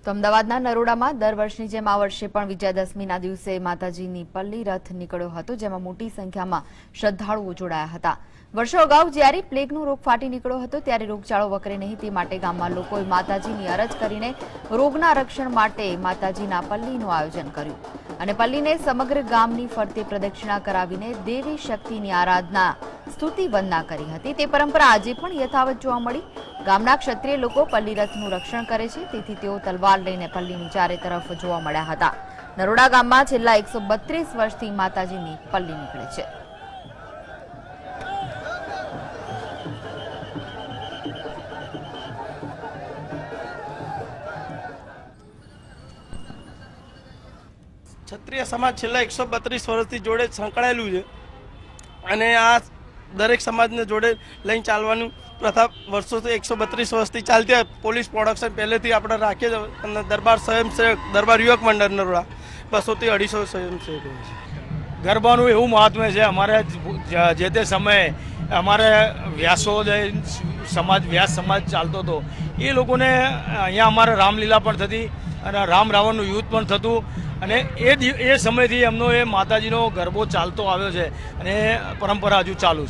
તો અમદાવાદના નરોડામાં દર વર્ષની જેમ આ વર્ષે પણ વિજયાદશમીના દિવસે માતાજીની પલ્લી રથ નીકળ્યો હતો, જેમાં મોટી સંખ્યામાં શ્રદ્ધાળુઓ જોડાયા હતા। વર્ષો અગાઉ જ્યારે પ્લેગનો રોગ ફાટી નીકળ્યો હતો ત્યારે રોગચાળો વકરે નહીં તે માટે ગામમાં લોકોએ માતાજીની અરજ કરીને રોગના રક્ષણ માટે માતાજીના પલ્લીનું આયોજન કર્યું અને પલ્લીને સમગ્ર ગામની ફરતે પ્રદક્ષિણા કરાવીને દેવી શક્તિની આરાધના સ્તુતિ વંદના કરી હતી। તે પરંપરા આજે પણ યથાવત જોવા મળી। ગામના ક્ષત્રિય લોકો પલ્લી રથનું રક્ષણ કરે છે, તેથી તેઓ તલવાર લઈને પલ્લીની ચારે તરફ જોવા મળ્યા હતા। નરોડા ગામમાં છેલ્લા 132 વર્ષથી માતાજીની પલ્લી નીકળે છે। ક્ષત્રિય સમાજ છેલ્લા 132 વર્ષથી જોડે સંકળાયેલું છે અને આ દરેક સમાજને જોડે લઈને ચાલવાનું પ્રથા વર્ષોથી 132 વર્ષથી ચાલતી। પોલીસ પ્રોડક્શન પહેલેથી આપણે રાખીએ છીએ અને દરબાર સ્વયંસેવક દરબાર યુવક મંડળ નરોડા 200 થી 250 સ્વયંસેવકો છે। ગરબાનું એવું મહાત્મ્ય છે, અમારે જે તે સમયે અમારે વ્યાસોદય સમાજ વ્યાસ સમાજ ચાલતો હતો, એ લોકોને અહીંયા અમારે રામલીલા પણ થતી અને રામ રાવણનું યુદ્ધ પણ થતું અને એ સમયથી એમનો એ માતાજીનો ગરબો ચાલતો આવ્યો છે અને પરંપરા હજુ ચાલુ છે।